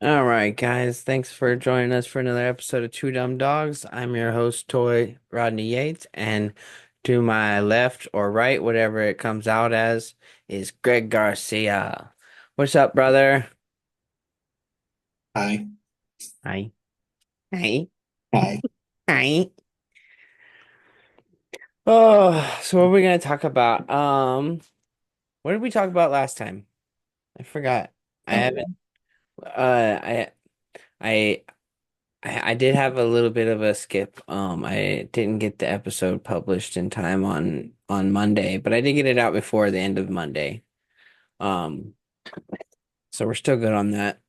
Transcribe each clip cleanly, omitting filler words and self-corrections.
All right, guys. Thanks for joining us for another episode of Two Dumb Dogs. I'm your host, Toy Rodney Yates, and to my left or right, whatever it comes out as, is Greg Garcia. What's up, brother? Hi. Hi. Hi. Hi. Hi. Oh, so what are we gonna talk about? What did we talk about last time? I forgot. I haven't. Oh, I. I. I did have a little bit of a skip. I didn't get the episode published in time on Monday, but I did get it out before the end of Monday. Um, so we're still good on that.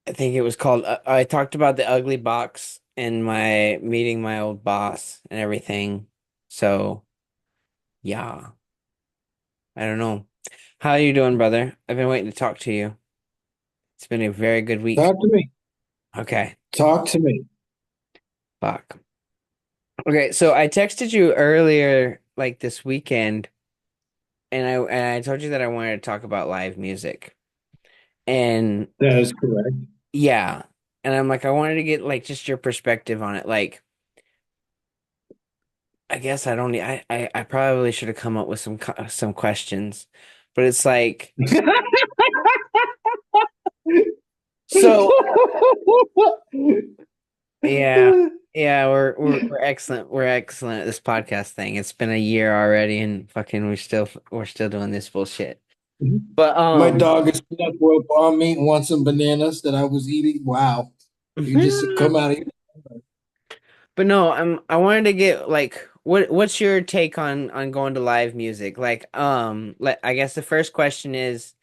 I think it was called. I talked about the ugly box and my meeting my old boss and everything. So yeah, I don't know. How are you doing, brother? I've been waiting to talk to you. It's been a very good week. talk to me. Okay, Talk to me. fuck. Okay, so I texted you earlier, like this weekend. And I told you that I wanted to talk about live music. And That is correct. yeah. And I'm like, I wanted to get like just your perspective on it. Like, I guess I don't need, I probably should have come up with some questions. But it's like, so yeah. Yeah, we're excellent. We're excellent at this podcast thing. It's been a year already and fucking we're still doing this bullshit. But My dog is stuck rope on me and wants some bananas that I was eating. Wow. You just come out of here. But no, I wanted to get like what's your take on going to live music? Like I guess the first question is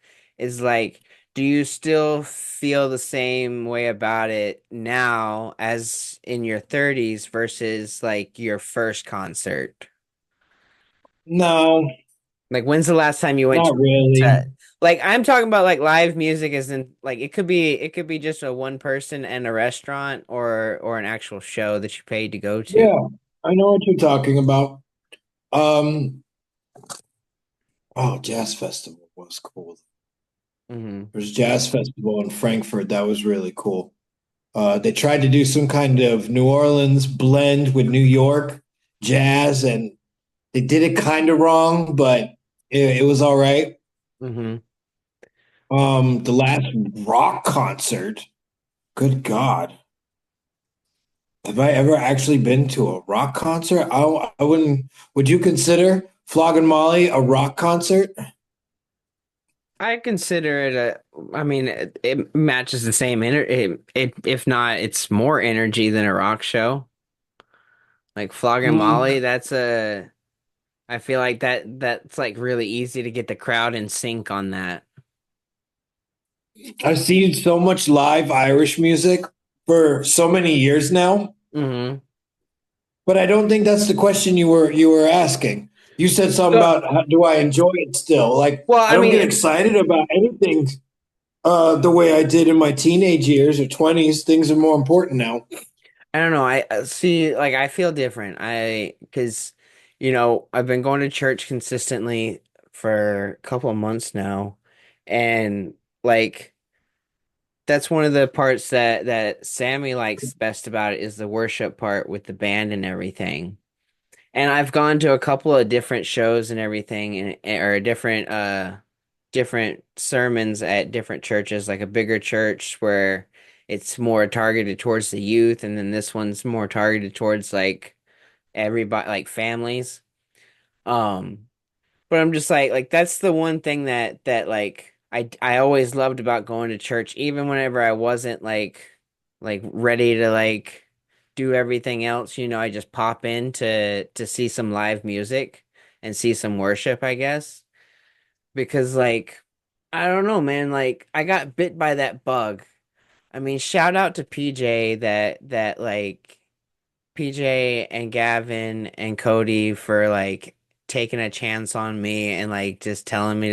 like do you still feel the same way about it now as in your 30s versus like your first concert? No, Like when's the last time you went to not a really. concert? Like I'm talking about like live music isn't like it could be just a one person and a restaurant or an actual show that you paid to go to. Yeah, I know what you're talking about. Um, oh, Jazz Festival was cool. Hmm. There's Jazz Festival in Frankfurt. That was really cool. They tried to do some kind of New Orleans blend with New York jazz, and they did it kind of wrong, but it was all right. Hmm. The last rock concert, good God. Have I ever actually been to a rock concert? I wouldn't. Would you consider Flog Molly a rock concert? I consider it I mean, it matches the same if not, it's more energy than a rock show. Like Flog and Mm, Molly, I feel like that's like really easy to get the crowd in sync on that. I've seen so much live Irish music for so many years now, Hmm. but I don't think that's the question you were asking. You said something So, about do I enjoy it still? Like well, I I don't get mean, excited about anything the way I did in my teenage years or 20s. Things are more important now. I don't know. I see, like, I feel different. Because, I've been going to church consistently for a couple of months now. And, like, that's one of the parts that Sammy likes best about it is the worship part with the band and everything. And I've gone to a couple of different shows and everything or different sermons at different churches, like a bigger church where it's more targeted towards the youth, and then this one's more targeted towards like everybody, like families. Um, but I'm just like that's the one thing that like I always loved about going to church, even whenever I wasn't like ready to like do everything else, I just pop in to see some live music and see some worship, I guess. Because like I don't know, man, like I got bit by that bug. I mean, shout out to PJ that like PJ and Gavin and Cody for like taking a chance on me and like just telling me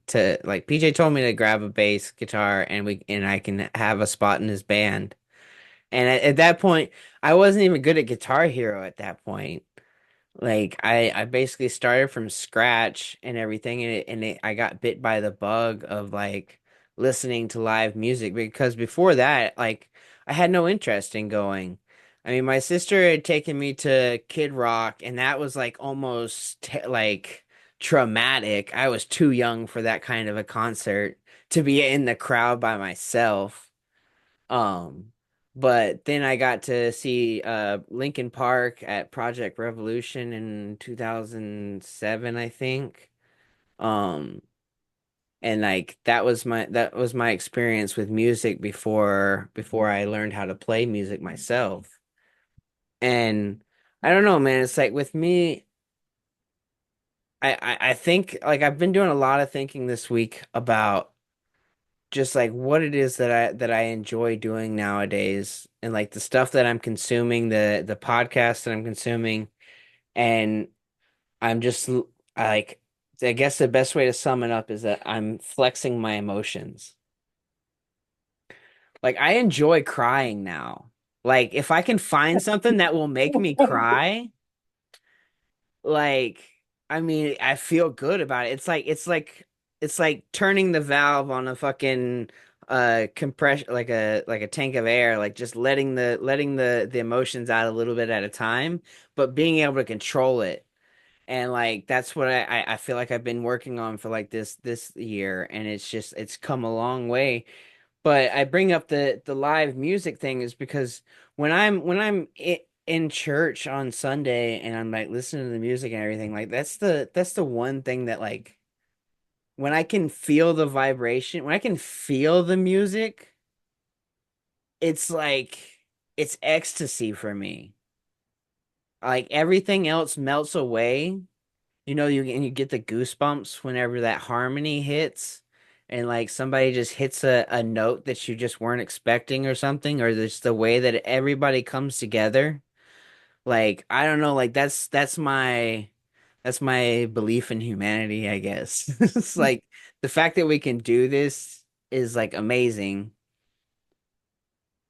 to like PJ told me to grab a bass guitar and I can have a spot in his band. And at that point, I wasn't even good at Guitar Hero at that point. Like I basically started from scratch and everything I got bit by the bug of like listening to live music because before that, like I had no interest in going. I mean, my sister had taken me to Kid Rock, and that was like almost like traumatic. I was too young for that kind of a concert to be in the crowd by myself. Um, but then I got to see Linkin Park at Project Revolution in 2007, I think. Um, and like that was my experience with music before I learned how to play music myself. And I don't know, man, it's like with me, I think like I've been doing a lot of thinking this week about just like what it is that I enjoy doing nowadays and like the stuff that I'm consuming, the podcasts that I'm consuming, and I'm just like I guess the best way to sum it up is that I'm flexing my emotions. Like I enjoy crying now. Like if I can find something that will make me cry, like I mean, I feel good about it. It's like turning the valve on a fucking compression like a tank of air, like just letting the emotions out a little bit at a time, but being able to control it. And like that's what I feel like I've been working on for like this year, and it's come a long way. But I bring up the live music thing is because when I'm in church on Sunday and I'm like listening to the music and everything, like that's the one thing that like when I can feel the vibration, when I can feel the music, it's like it's ecstasy for me. Like everything else melts away. You get the goosebumps whenever that harmony hits and like somebody just hits a note that you just weren't expecting or something, or just the way that everybody comes together. Like, I don't know, like that's my belief in humanity, I guess. It's like the fact that we can do this is like amazing.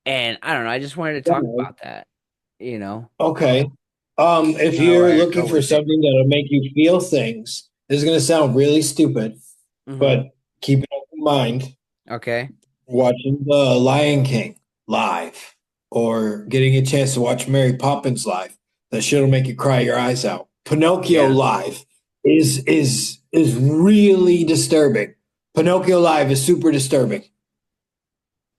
And I don't know, I just wanted to talk about that, you know. Okay. If Kind of you're where I looking go for with it. something that'll make you feel things, this is going to sound really stupid, Hmm. but keep it in mind. Okay. Watching The Lion King live or getting a chance to watch Mary Poppins live. That shit'll make you cry your eyes out. Pinocchio Yeah. live is really disturbing. Pinocchio live is super disturbing.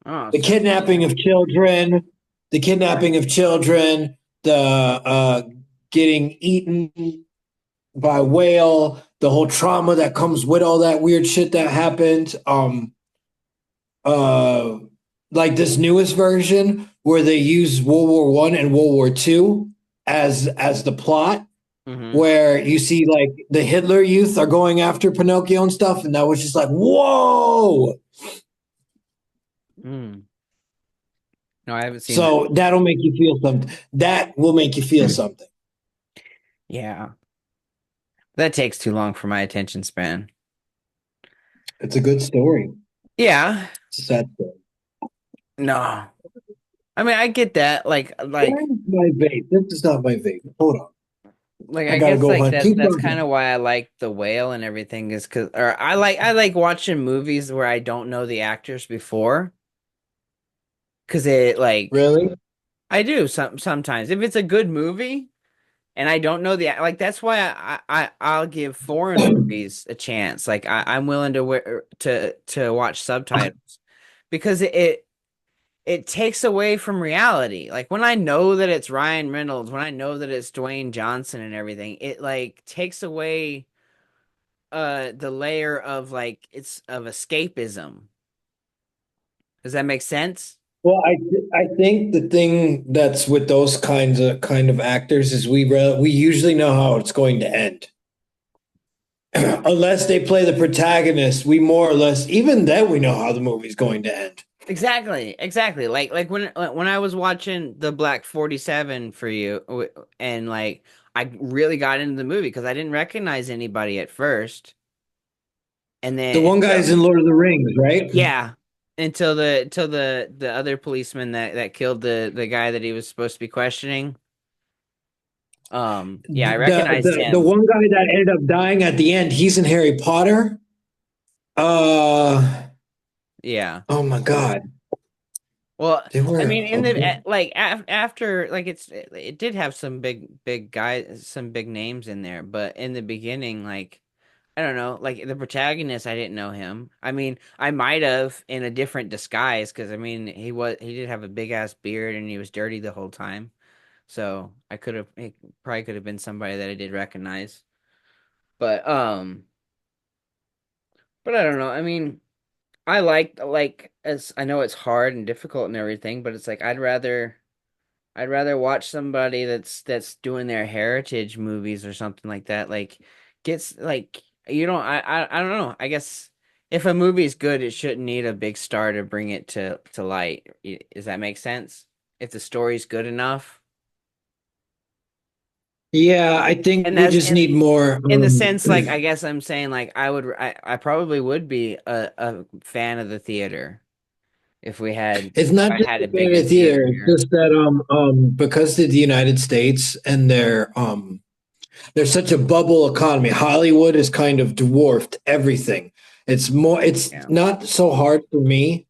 Oh, The so kidnapping of children, the kidnapping of children, the getting eaten by a whale, the whole trauma that comes with all that weird shit that happened. Uh like this newest version where they use World War I and World War II as the plot, hmm. where you see like the Hitler Youth are going after Pinocchio and stuff, and that was just like, whoa. Mm. No, I haven't seen that. So that'll make you feel something. That will make you feel something. Yeah. That takes too long for my attention span. It's a good story. Yeah. It's a sad story. No. I mean, I get that. Like Where's my vape? This is not my vape. Hold on. like I I gotta guess go like hunt. that's Keep that's kind talking. of why I like The Whale and everything is cuz or I like watching movies where I don't know the actors before, cuz it like Really? I do sometimes. If it's a good movie and I don't know like that's why I'll give foreign movies a chance. Like I'm willing to watch subtitles because it takes away from reality. Like when I know that it's Ryan Reynolds, when I know that it's Dwayne Johnson and everything, it like takes away the layer of like it's of escapism. Does that make sense? Well, I think the thing that's with those kind of actors is we usually know how it's going to end. Unless they play the protagonist, we more or less even then we know how the movie's going to end. Exactly, exactly. Like when I was watching the Black 47 for you and like I really got into the movie because I didn't recognize anybody at first. And The then one guy's in Lord of the Rings, right? yeah, until the other policeman that killed the guy that he was supposed to be questioning. Yeah, I recognized The him. one guy that ended up dying at the end, he's in Harry Potter. Uh Yeah. Oh my God. Well, They I were mean, in a the big. like after like it did have some big guys, some big names in there, but in the beginning, like I don't know, like the protagonist, I didn't know him. I mean, I might have in a different disguise because I mean, he did have a big ass beard and he was dirty the whole time, so I could have he probably could have been somebody that I did recognize, but but I don't know. I mean, like as I know it's hard and difficult and everything, but it's like I'd rather watch somebody that's doing their heritage movies or something like that. Like gets like you don't I don't know. I guess if a movie's good, it shouldn't need a big star to bring it to light. Does that make sense? If the story's good enough. Yeah, I think And we that's just need more. in the sense like I guess I'm saying like I probably would be a fan of the theater It's if not I just had the a bigger fantasy theater either. It's here. just that because of the United States and there's such a bubble economy. Hollywood has kind of dwarfed everything. It's Yeah. not so hard for me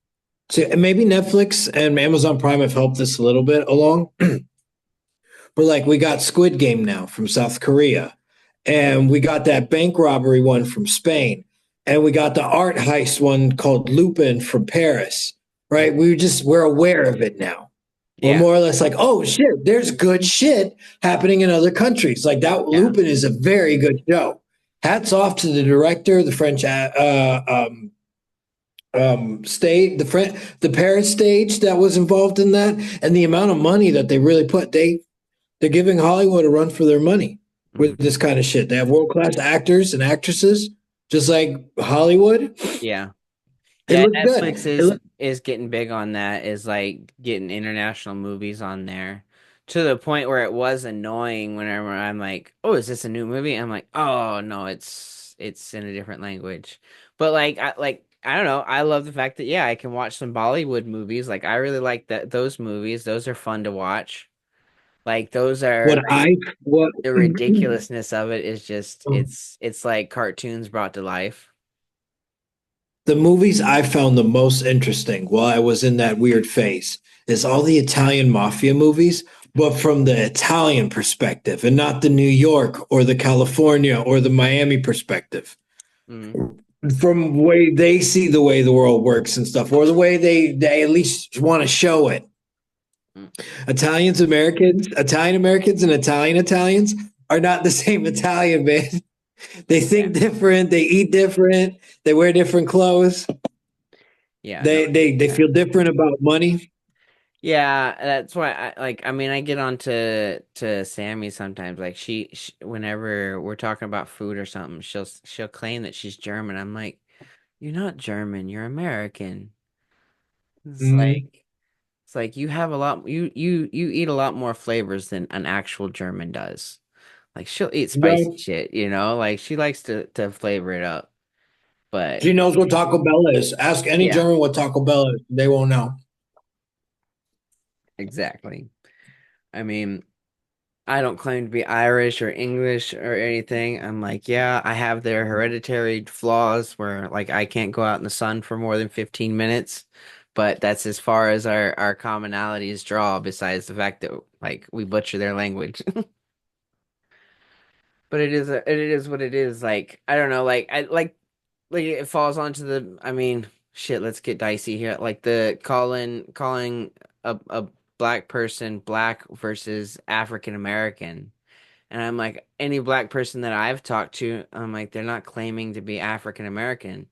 to, and maybe Netflix and Amazon Prime have helped this a little bit along. But like we got Squid Game now from South Korea, and we got that bank robbery one from Spain, and we got the art heist one called Lupin from Paris. Right? We're aware of it now. We're Yeah. more or less like, oh shit, there's good shit happening in other countries. Like that Yeah. Lupin is a very good show. Hats off to the director, the French state, the Paris stage that was involved in that, and the amount of money that they really put. They're giving Hollywood a run for their money with Mhm. this kind of shit. They have world class actors and actresses, just like Hollywood. Yeah. It Yeah, looks good. Netflix It looks is getting big on that, is like getting international movies on there to the point where it was annoying whenever I'm like, "Oh, is this a new movie?" I'm like, "Oh, no, it's in a different language." But like I don't know, I love the fact that yeah, I can watch some Bollywood movies. Like I really like that those movies. Those are fun to watch. Like those are what like I what the ridiculousness of it is just it's like cartoons brought to life. the movies I found the most interesting while I was in that weird phase is all the Italian mafia movies, but from the Italian perspective and not the New York or the California or the Miami perspective. Mm, From way they see the way the world works and stuff, or the way they at least want to show it. mm, Italian Americans, and Italian Italians are not the same Italian, man. They yeah. think different, they eat different, they wear different clothes, Yeah, no, they yeah. feel different about money. Yeah, that's why I like I mean I get on to Sammy sometimes like she whenever we're talking about food or something she'll claim that she's German. I'm like, "You're not German, you're American." It's Mm-hmm. like it's like you have a lot you eat a lot more flavors than an actual German does. Like she'll eat spicy Well, shit, like she likes to flavor it up. But she knows what Taco Bell is. Ask any yeah, German what Taco Bell is; they won't know. exactly. I mean, I don't claim to be Irish or English or anything. I'm like, yeah, I have their hereditary flaws where like I can't go out in the sun for more than 15 minutes, but that's as far as our commonalities draw besides the fact that like we butcher their language. But it is what it is. Like I don't know, like it falls onto the I mean, shit, let's get dicey here. Like the calling a black person black versus African American. And I'm like, any black person that I've talked to, I'm like, they're not claiming to be African American.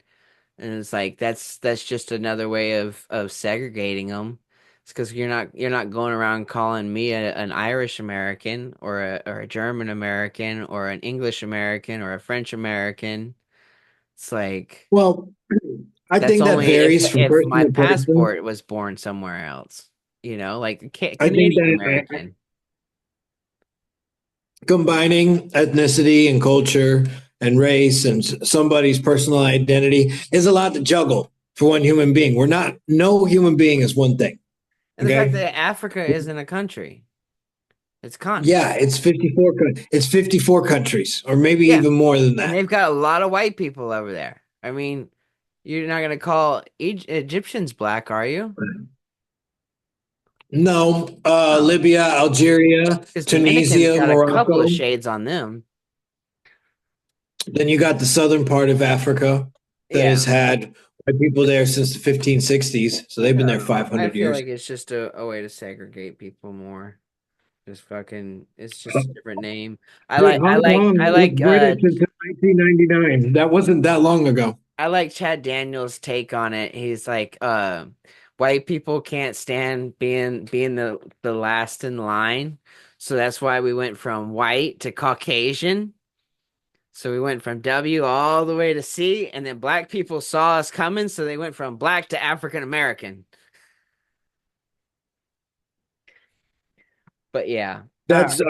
And it's like that's just another way of segregating them. It's because you're not going around calling me an Irish American or a German American or an English American or a French American. It's like Well, I that's think that only varies from if person my to person. passport was born somewhere else, like a I think Canadian that American. combining ethnicity and culture and race and somebody's personal identity is a lot to juggle for one human being. We're not, no human being is one thing. And the fact Okay. that Africa isn't a country, it's a continent. Yeah, it's 54 countries or maybe Yeah. even more than And that. they've got a lot of white people over there. I mean, You're not gonna call Egyptians black, are you? No, Oh, Libya, Algeria, because Dominicans Tunisia, got a couple of Morocco. shades on them. Then you got the southern part of Africa that Yeah. has had white people there since the 1560s. So I they've been there don't know. I 500 feel years. like it's just a way to segregate people more. Just fucking, it's just a different name. Dude, Hong Kong was British until 1999. That wasn't that long ago. I like Chad Daniels' take on it. He's like, white people can't stand being the last in line. So that's why we went from white to Caucasian. So we went from W all the way to C, and then black people saw us coming, so they went from black to African American. But yeah. That's a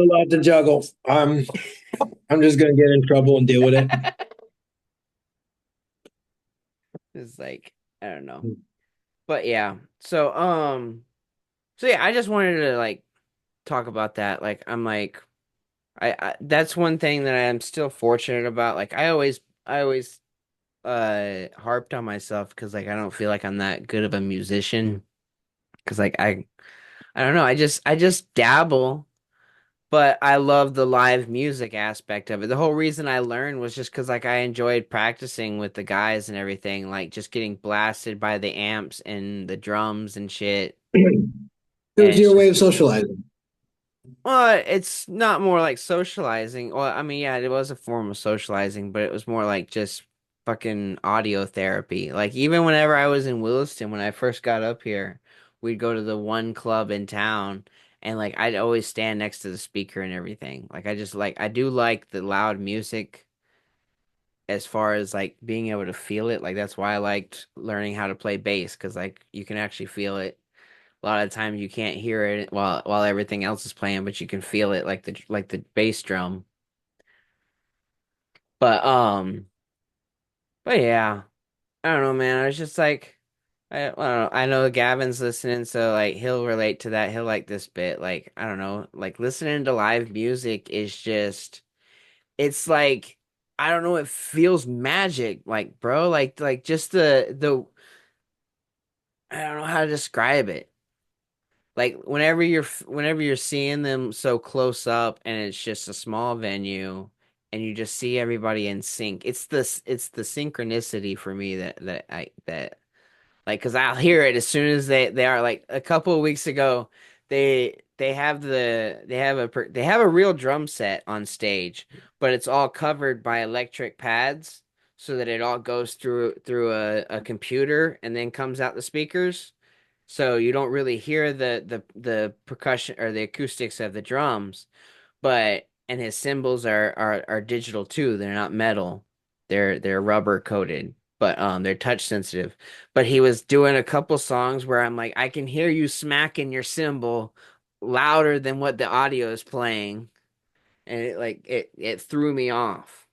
lot to juggle. I'm just gonna get in trouble and deal with it. It's like, I don't know. But yeah. So yeah, I just wanted to like talk about that. Like I'm like I that's one thing that I'm still fortunate about. Like I always harped on myself because like I don't feel like I'm that good of a musician because like I don't know, I just dabble, but I love the live music aspect of it. The whole reason I learned was just because like I enjoyed practicing with the guys and everything, like just getting blasted by the amps and the drums and shit. It And was it's your way just of socializing. well, it's not more like socializing. Well, I mean, yeah, it was a form of socializing, but it was more like just fucking audio therapy. Like even whenever I was in Williston, when I first got up here, we'd go to the one club in town, and like I'd always stand next to the speaker and everything. Like I do like the loud music as far as like being able to feel it. Like that's why I liked learning how to play bass because like you can actually feel it. A lot of times you can't hear it while everything else is playing, but you can feel it like the bass drum. But but yeah, I don't know, man. I was just like I don't know. I know Gavin's listening, so like he'll relate to that. He'll like this bit. Like I don't know, like listening to live music is just it's like I don't know, it feels magic, like bro, like just the I don't know how to describe it. Like whenever you're seeing them so close up and it's just a small venue and you just see everybody in sync. It's the synchronicity for me that like because I'll hear it as soon as they are like a couple of weeks ago they have a real drum set on stage, but it's all covered by electric pads so that it all goes through a computer and then comes out the speakers. So you don't really hear the percussion or the acoustics of the drums, but and his cymbals are digital too. They're not metal. They're rubber coated, but they're touch sensitive. But he was doing a couple songs where I'm like, I can hear you smacking your cymbal louder than what the audio is playing, and it threw me off.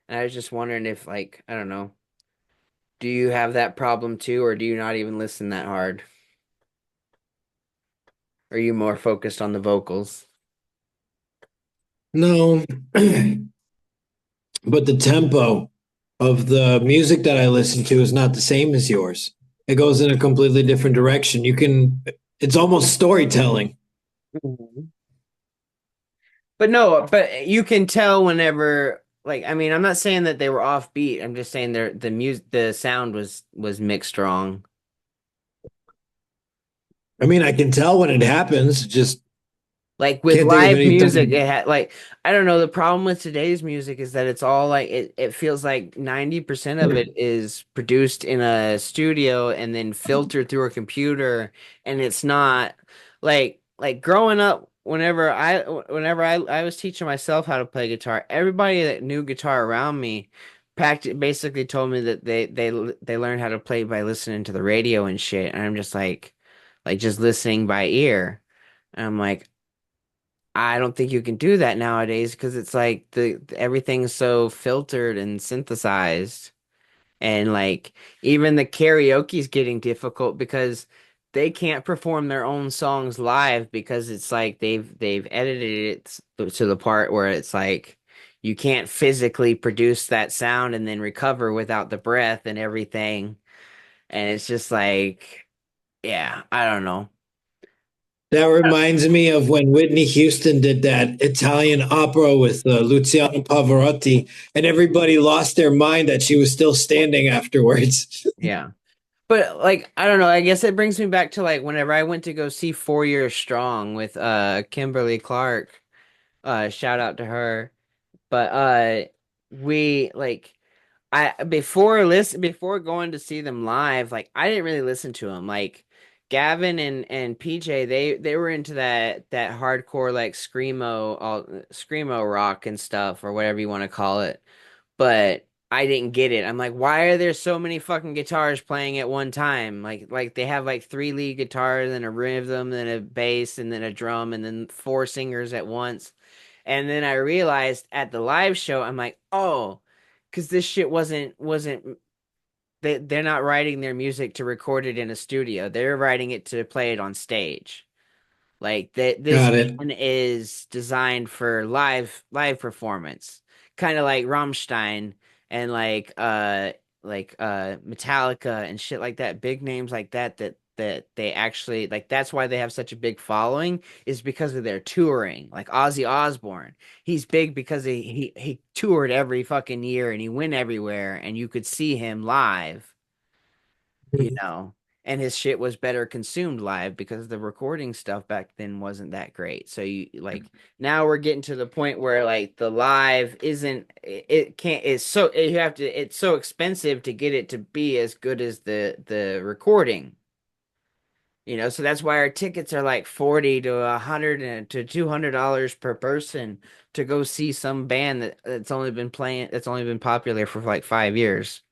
And I was just wondering if like I don't know, do you have that problem too, or do you not even listen that hard? Are you more focused on the vocals? No, but the tempo of the music that I listen to is not the same as yours. It goes in a completely different direction. It's almost storytelling. Mhm. But no, but you can tell whenever like I mean, I'm not saying that they were offbeat. I'm just saying the sound was mixed wrong. I mean, I can tell when it happens, just Like with can't think of live any music, time. it had like I don't know, the problem with today's music is that it's all like it feels like 90% of it is produced in a studio and then filtered through a computer and it's not like growing up whenever I was teaching myself how to play guitar, everybody that knew guitar around me basically told me that they learned how to play by listening to the radio and shit and I'm just like just listening by ear. And I'm like I don't think you can do that nowadays because it's like the everything's so filtered and synthesized. And like even the karaoke's getting difficult because they can't perform their own songs live because it's like they've edited it to the part where it's like you can't physically produce that sound and then recover without the breath and everything. And it's just like, yeah, I don't know. That reminds me of when Whitney Houston did that Italian opera with Luciano Pavarotti, and everybody lost their mind that she was still standing afterwards. Yeah. But like, I don't know, I guess it brings me back to like whenever I went to go see 4 Years Strong with Kimberly Clark. Shout out to her. But we like I before going to see them live, like I didn't really listen to them. Like Gavin and PJ, they were into that hardcore like screamo rock and stuff or whatever you want to call it. But I didn't get it. I'm like, why are there so many fucking guitars playing at one time? Like they have like three lead guitars and a rhythm and a bass and then a drum and then four singers at once. And then I realized at the live show, I'm like, oh, because this shit wasn't they're not writing their music to record it in a studio. They're writing it to play it on stage. Like that this Got it. band is designed for live performance. Kind of like Rammstein and like Metallica and shit like that, big names like that they actually like that's why they have such a big following is because of their touring. Like Ozzy Osbourne. He's big because he toured every fucking year and he went everywhere and you could see him live, you know, and his shit was better consumed live because the recording stuff back then wasn't that great. So you like now we're getting to the point where like the live isn't it can't it's so you have to it's so expensive to get it to be as good as the recording. You know, so that's why our tickets are like 40 to 100 and to $200 per person to go see some band that's only been popular for like 5 years.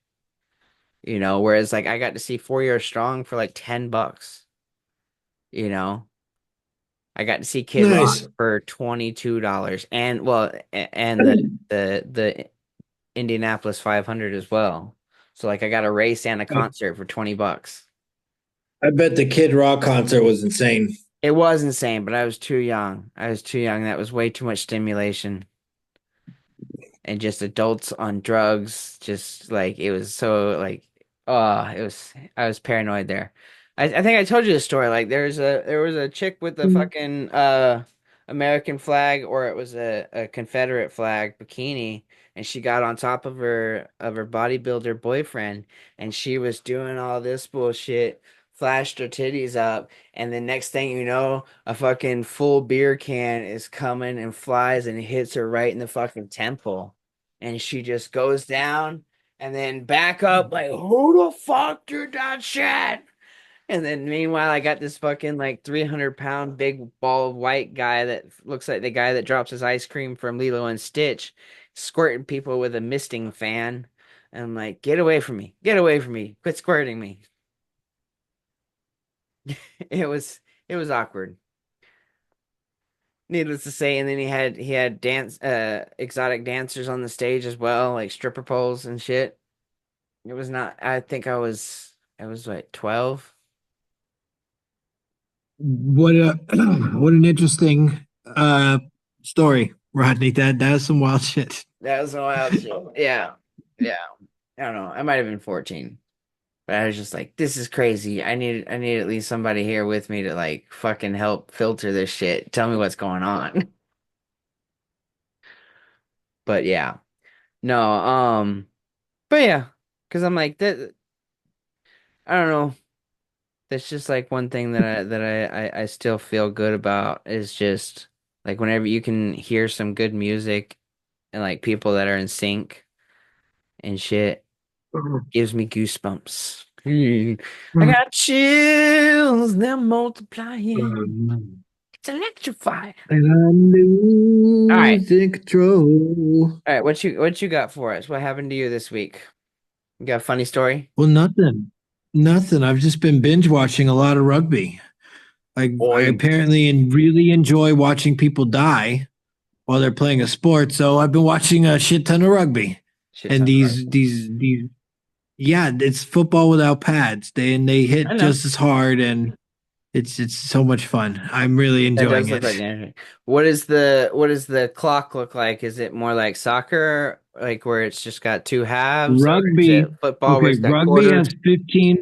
You know, whereas like I got to see 4 Years Strong for like $10, you know. I got to see Kid Rock Nice. for $22 and well and the Indianapolis 500 as well. So like I got a race and a concert for $20. I bet the Kid Rock concert was insane. It was insane, but I was too young. I was too young. That was way too much stimulation. And just adults on drugs. Just like it was so like oh, it was I was paranoid there. I think I told you the story. Like there was a chick with the fucking American flag or it was a Confederate flag bikini and she got on top of her bodybuilder boyfriend and she was doing all this bullshit, flashed her titties up, and the next thing you know, a fucking full beer can is coming and flies and hits her right in the fucking temple and she just goes down and then back up like who the fuck did that shit? And then meanwhile I got this fucking like 300-pound big bald white guy that looks like the guy that drops his ice cream from Lilo and Stitch squirting people with a misting fan. And I'm like, get away from me, get away from me, quit squirting me. It was awkward, needless to say. And then he had dance exotic dancers on the stage as well, like stripper poles and shit. It was not. I think I was like 12. What a what an interesting story, Rodney. That is some wild shit. That was a wild shit. Yeah, yeah. I don't know. I might have been 14, but I was just like, this is crazy. I need at least somebody here with me to like fucking help filter this shit. Tell me what's going on. But yeah, no. But yeah, because I'm like that. I don't know. That's just like one thing I still feel good about is just like whenever you can hear some good music and like people that are in sync and shit gives me goosebumps. I got chills, they're multiplying. It's electrifying. And I'm All right. losing control. All right, what you got for us? What happened to you this week? You got a funny story? Well, nothing. Nothing. I've just been binge watching a lot of rugby. I Oi. apparently really enjoy watching people die while they're playing a sport. So I've been watching a shit ton of rugby. Shit And ton of rugby. yeah, it's football without pads. They hit I know. just as hard, and It's so much fun. I'm really That enjoying does look it. like interesting. What does the clock look like? Is it more like soccer, like where it's just got two halves, or is Rugby, it football where okay, it's got rugby quarters? has 15.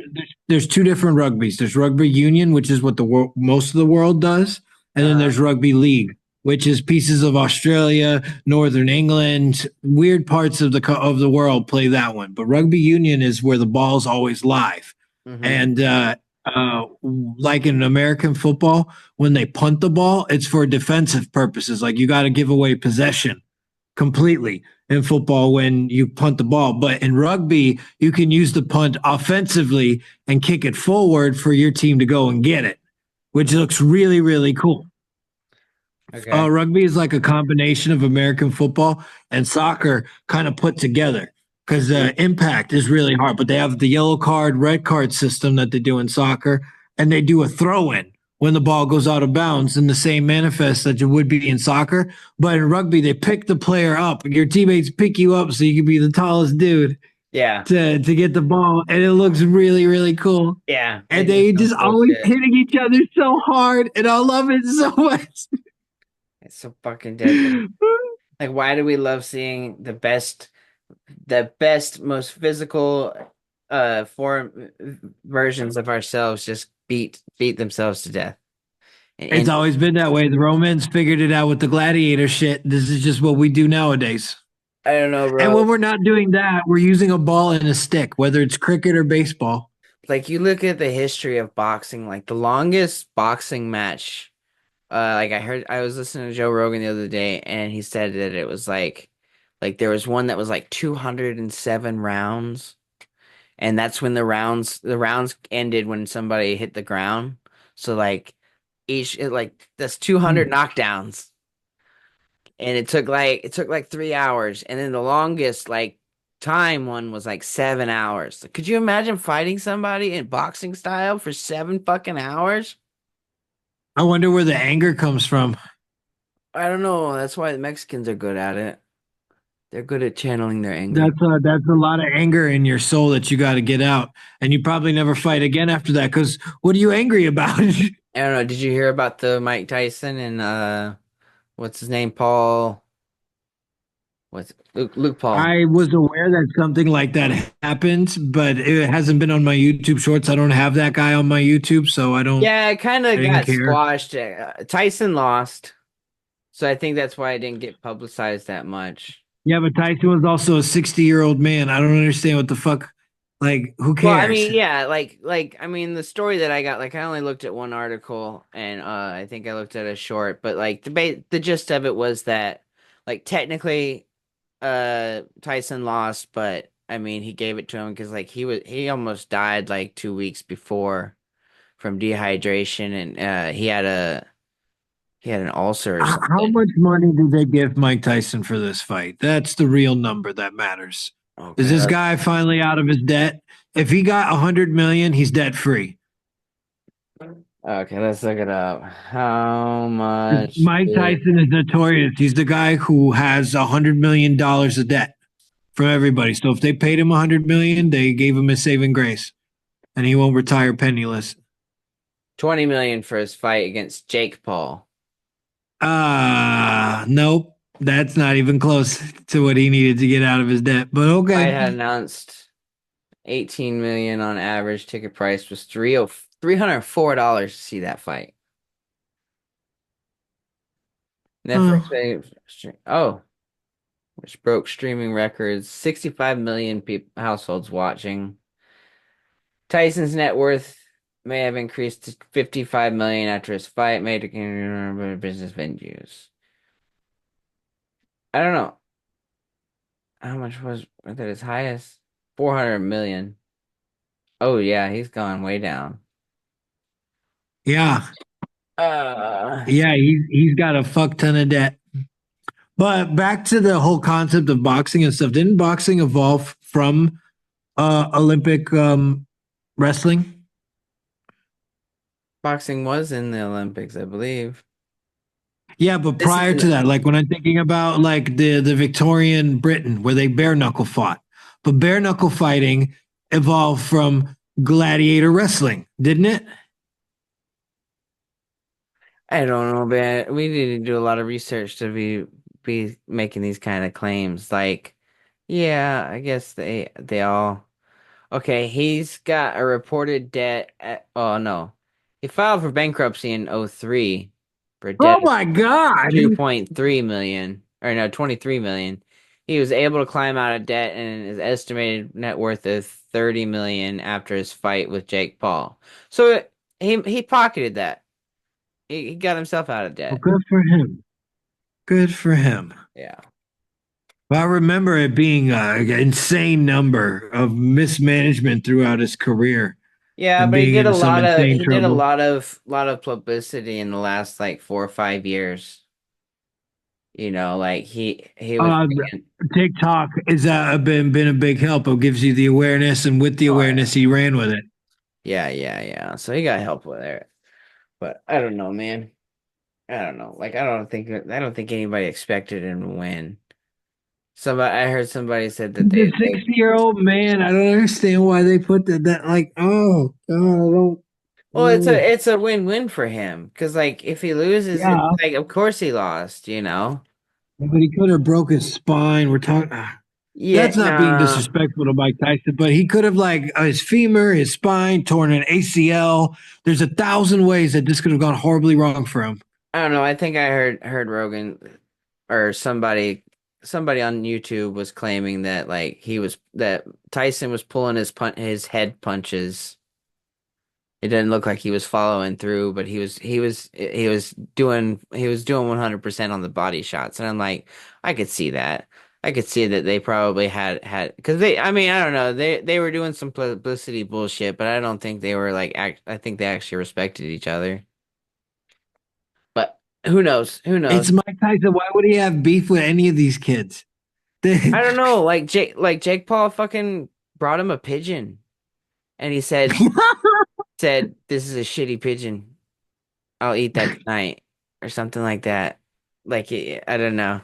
There's two different rugbies. There's rugby union, which is what the world, most of the world does, and then Uh, there's rugby league, which is pieces of Australia, Northern England, weird parts of the world play that one. But rugby union is where the ball's always live, hmm. and like in American football, when they punt the ball, it's for defensive purposes. Like you got to give away possession completely in football when you punt the ball. But in rugby, you can use the punt offensively and kick it forward for your team to go and get it, which looks really, really cool. Okay. Rugby is like a combination of American football and soccer kind of put together because the impact is really hard. But they have the yellow card, red card system that they do in soccer, and they do a throw in when the ball goes out of bounds in the same manifest that it would be in soccer. But in rugby, they pick the player up. Your teammates pick you up so you can be the tallest dude Yeah. to get the ball, and it looks really, really cool. Yeah. They And do they some just cool always shit. hitting each other so hard, and I love it so much. It's so fucking deadly. Like, why do we love seeing the best, most physical, form versions of ourselves just beat themselves to death? It's And always been that way. The Romans figured it out with the gladiator shit. This is just what we do nowadays. I don't know, And bro. when we're not doing that, we're using a ball and a stick, whether it's cricket or baseball. Like you look at the history of boxing, like the longest boxing match. Like I was listening to Joe Rogan the other day, and he said that it was like there was one that was like 207 rounds, and that's when the rounds ended when somebody hit the ground. So like like that's 200 Hmm. knockdowns, and it took like 3 hours, and then the longest like time one was like 7 hours. Like, could you imagine fighting somebody in boxing style for 7 fucking hours? I wonder where the anger comes from. I don't know. That's why the Mexicans are good at it. They're good at channeling their anger. That's a lot of anger in your soul that you got to get out, and you probably never fight again after that. Because what are you angry about? I don't know. Did you hear about the Mike Tyson and what's his name? Paul. What's Luke Paul? I was aware that something like that happened, but it hasn't been on my YouTube Shorts. I don't have that guy on my YouTube, so Yeah, it kind I of didn't got care. squashed. Tyson lost, so I think that's why it didn't get publicized that much. Yeah, but Tyson was also a 60-year-old man. I don't understand what the fuck. Like, who Well, I cares? mean, yeah, like I mean, the story that I got, like I only looked at one article, and I think I looked at a short, but like the gist of it was that, like technically, Tyson lost, but I mean, he gave it to him because like he almost died like 2 weeks before from dehydration, and he had an ulcer or How something. much money did they give Mike Tyson for this fight? That's the real number that matters. Is Okay, this guy finally out of his debt? If he got 100 million, he's debt free. okay, let's look it up. How much Mike did Tyson is notorious. He's the guy who has $100 million of debt from everybody. So if they paid him 100 million, they gave him a saving grace, and he won't retire penniless. 20 million for his fight against Jake Paul? Nope. That's not even close to what he needed to get out of his debt. But Fight okay. had announced 18 million on average. Ticket price was $304 to see that fight. Uh, Netflix oh, which broke streaming records. 65 million households watching. Tyson's net worth may have increased to 55 million after his fight made to business venues. I don't know how much was at his highest. 400 million. Oh yeah, he's gone way down. yeah. Uh, Yeah, he's got a fuck ton of debt. But back to the whole concept of boxing and stuff. Didn't boxing evolve from Olympic wrestling? Boxing was in the Olympics, I believe. Yeah, but This is prior in to that, like when I'm thinking about like the Victorian Britain where they bare knuckle fought, but bare knuckle fighting evolved from gladiator wrestling, didn't it? I don't know, man. We need to do a lot of research to be making these kind of claims. Like, yeah, I guess they all. Okay, he's got a reported debt oh no. He filed for bankruptcy in '03 for a debt Oh of my God. 2.3 million or no, 23 million. He was able to climb out of debt and his estimated net worth is 30 million after his fight with Jake Paul. So he pocketed that. He got himself out of Well, debt. good for him. Good for him. Yeah. Well, I remember it being an insane number of mismanagement throughout his career Yeah, and but being in some insane he did a trouble. lot of publicity in the last like 4 or 5 years. You know, like he was Uh, bringing, TikTok is been a big help. It gives you the awareness, and with the oh awareness, yeah. he ran with it. Yeah. So he got help with it. But I don't know, man. I don't know. Like I don't think anybody expected him to win. Somebody I heard somebody said that The they 60-year-old man, I don't understand why they put that. Like, oh God, I don't. well, Mm. it's a win-win for him because like if he loses, it's Yeah, like of course he lost, you know. but he could have broke his spine. We're talking. Yeah, That's not being nah. disrespectful to Mike Tyson, but he could have like his femur, his spine, torn an ACL. There's 1,000 ways that this could have gone horribly wrong for him. I don't know. I think I heard Rogan or somebody on YouTube was claiming that like he was that Tyson was pulling his head punches. It didn't look like he was following through, but he was doing 100% on the body shots, and I'm like, I could see that. I could see that they probably had because they. I mean, I don't know. They were doing some publicity bullshit, but I don't think they were like act. I think they actually respected each other. But who knows? Who knows? It's Mike Tyson. Why would he have beef with any of these kids? I don't know. Like Jake Paul fucking brought him a pigeon, and he said this is a shitty pigeon. I'll eat that tonight or something like that. Like I don't know.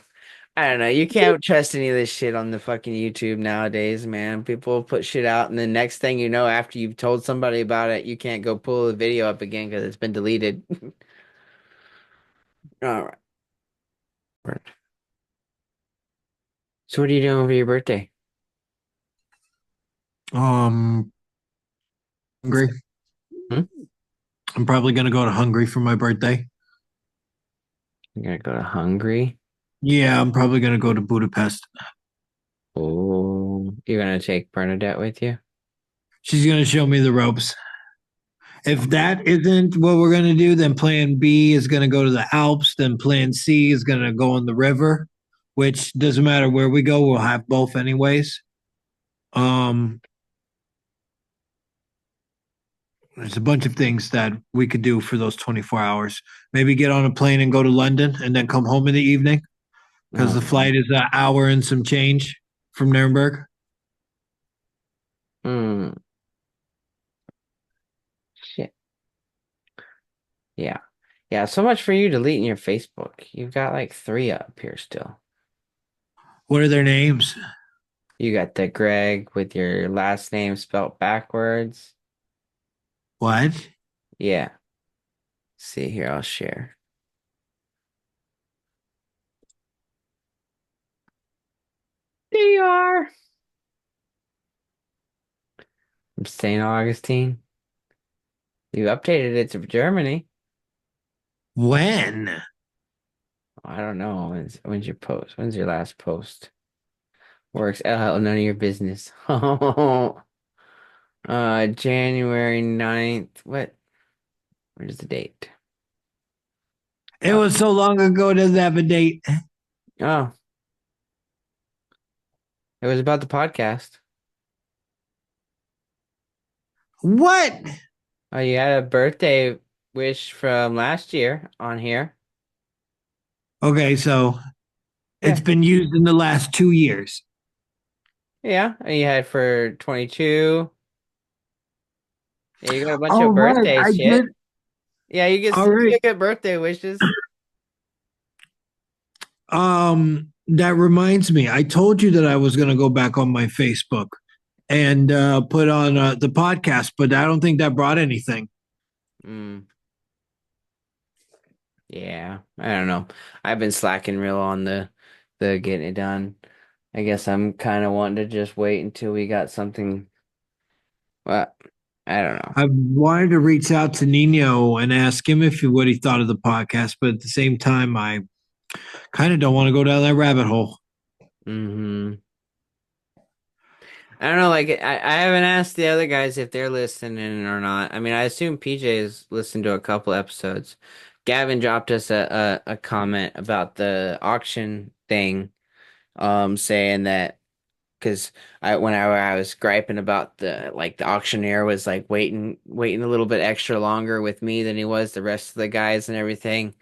I don't know. You can't trust any of this shit on the fucking YouTube nowadays, man. People put shit out, and the next thing you know, after you've told somebody about it, you can't go pull the video up again because it's been deleted. All right. So what are you doing for your birthday? um, Hungry. Hmm? I'm probably gonna go to Hungary for my birthday. You're gonna go to Hungary? Yeah, I'm probably gonna go to Budapest. Oh, you're gonna take Bernadette with you? She's gonna show me the ropes. If that isn't what we're gonna do, then Plan B is gonna go to the Alps. Then Plan C is gonna go on the river, which doesn't matter where we go. We'll have both anyways. Um, there's a bunch of things that we could do for those 24 hours. Maybe get on a plane and go to London and then come home in the evening because the Um, flight is an hour and some change from Nuremberg. mm, shit. Yeah. Yeah, so much for you deleting your Facebook. You've got like three up here still. What are their names? You got the Greg with your last name spelt backwards. What? Yeah. See here, I'll share. There you are. From St. Augustine. You updated it to Germany. When? I don't know. When's your post? When's your last post? Works. None of your business. January 9th. What? Where's the date? It Oh, was so long ago, it doesn't have a date. oh, it was about the podcast. What? Oh, you had a birthday wish from last year on here. Okay, so it's Yeah. been used in the last 2 years. Yeah. And you had for 22. Yeah, you got a bunch All of right, birthday I did. shit. Yeah, All you right. get birthday wishes. That reminds me. I told you that I was going to go back on my Facebook and put on the podcast, but I don't think that brought anything. Mm. Yeah, I don't know. I've been slacking real on the getting it done. I guess I'm kind of wanting to just wait until we got something. Well, I don't know. I wanted to reach out to Nino and ask him if what he thought of the podcast, but at the same time, I kind of don't want to go down that rabbit hole. Hmm. I don't know. Like, I haven't asked the other guys if they're listening or not. I mean, I assume PJ's listened to a couple episodes. Gavin dropped us a comment about the auction thing, saying that. Because whenever I was griping about the auctioneer was like waiting a little bit extra longer with me than he was the rest of the guys and everything,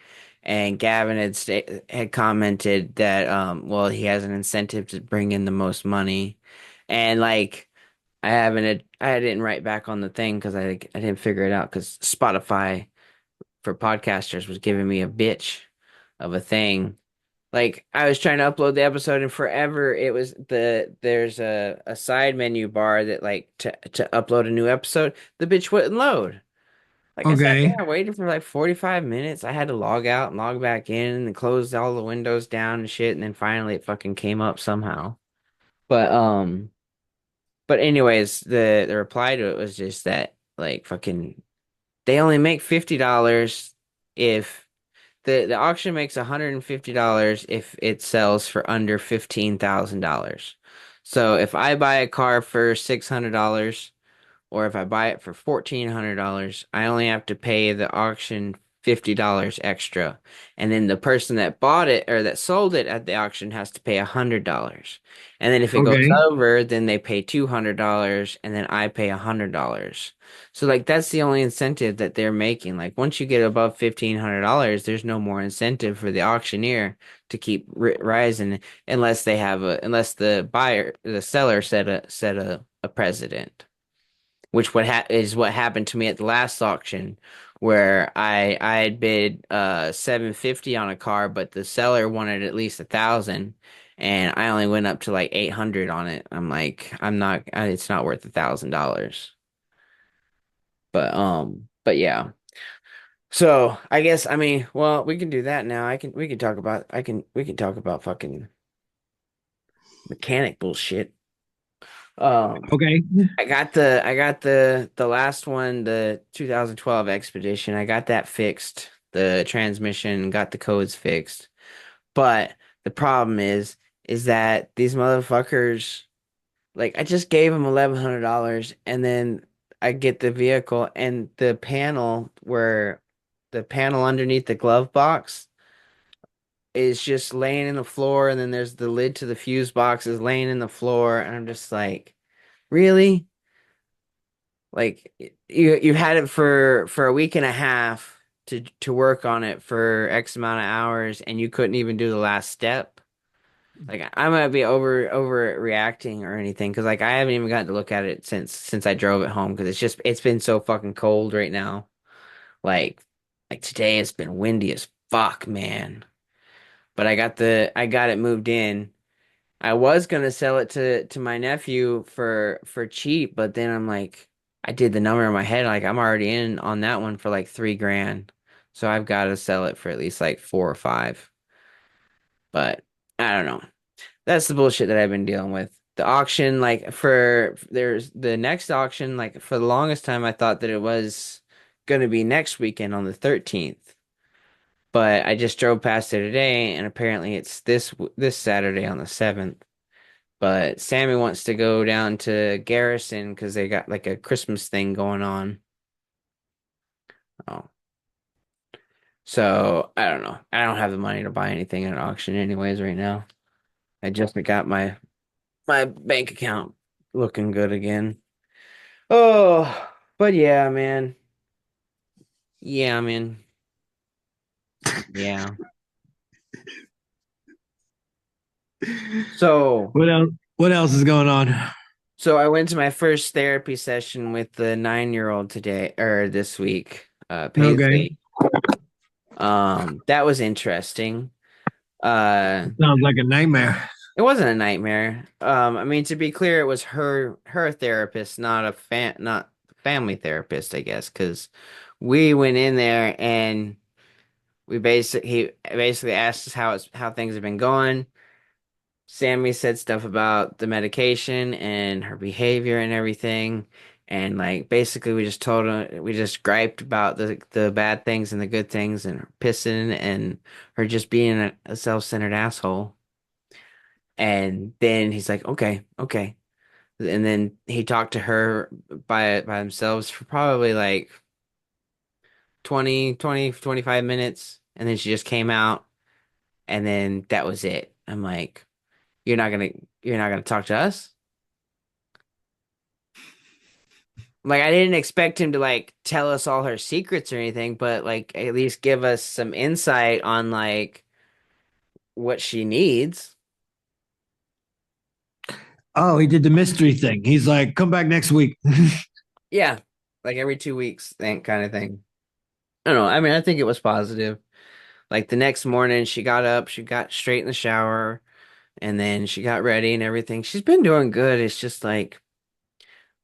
and Gavin had commented that well, he has an incentive to bring in the most money, and like I didn't write back on the thing because I didn't figure it out because Spotify for podcasters was giving me a bitch of a thing. Like I was trying to upload the episode and forever it was there's a side menu bar that like to upload a new episode, the bitch wouldn't load. Like I sat Okay. there, I waited for like 45 minutes. I had to log out and log back in and close all the windows down and shit, and then finally it fucking came up somehow. But but anyways, the reply to it was just that like fucking they only make $50 if the auction makes $150 if it sells for under $15,000. So if I buy a car for $600 or if I buy it for $1,400, I only have to pay the auction $50 extra. And then the person that bought it or that sold it at the auction has to pay $100. And then if it goes Okay. over, then they pay $200 and then I pay $100. So like that's the only incentive that they're making. Like once you get above $1,500, there's no more incentive for the auctioneer to keep rising unless the seller set a precedent, which is what happened to me at the last auction where I had bid 750 on a car, but the seller wanted at least 1,000 and I only went up to like 800 on it. I'm like, it's not worth $1,000. But yeah. So I guess I mean, well, we can do that now. We can talk about fucking mechanic bullshit. Um Okay. I got the last one, the 2012 Expedition. I got that fixed. The transmission, got the codes fixed. But the problem is that these motherfuckers, like I just gave them $1,100 and then I get the vehicle and the panel underneath the glove box is just laying in the floor and then there's the lid to the fuse box is laying in the floor and I'm just like, really? Like you had it for a week and a half to work on it for X amount of hours and you couldn't even do the last step. Like I might be overreacting or anything because like I haven't even gotten to look at it since I drove it home because it's been so fucking cold right now. Like like today it's been windy as fuck, man. But I got it moved in. I was gonna sell it to my nephew for cheap, but then I'm like, I did the number in my head, like I'm already in on that one for like 3 grand, so I've got to sell it for at least like 4 or 5. But I don't know. That's the bullshit that I've been dealing with. The auction, like there's the next auction, like for the longest time, I thought that it was gonna be next weekend on the 13th, but I just drove past it today, and apparently it's this Saturday on the 7th. But Sammy wants to go down to Garrison because they got like a Christmas thing going on. Oh, so I don't know. I don't have the money to buy anything at an auction anyways right now. I just got my bank account looking good again. Oh, but yeah, man. Yeah, man. Yeah. So, What else? What else is going on? so I went to my first therapy session with the 9-year-old today or this week. Okay. Paisley. That was interesting. Uh, Sounds like a nightmare. it wasn't a nightmare. I mean, to be clear, it was her therapist, not family therapist, I guess, because we went in there and he basically asked us how things have been going. Sammy said stuff about the medication and her behavior and everything. And like basically we just griped about the bad things and the good things and her pissing and her just being a self-centered asshole. And then he's like, okay, okay. And then he talked to her by themselves for probably like 25 minutes. And then she just came out and then that was it. I'm like, you're not gonna talk to us? Like I didn't expect him to like tell us all her secrets or anything, but like at least give us some insight on like what she needs. Oh, he did the mystery thing. He's like, come back next week. Yeah, like every 2 weeks, thing kind of thing. I don't know. I mean, I think it was positive. Like the next morning, she got up, she got straight in the shower, and then she got ready and everything. She's been doing good. It's just like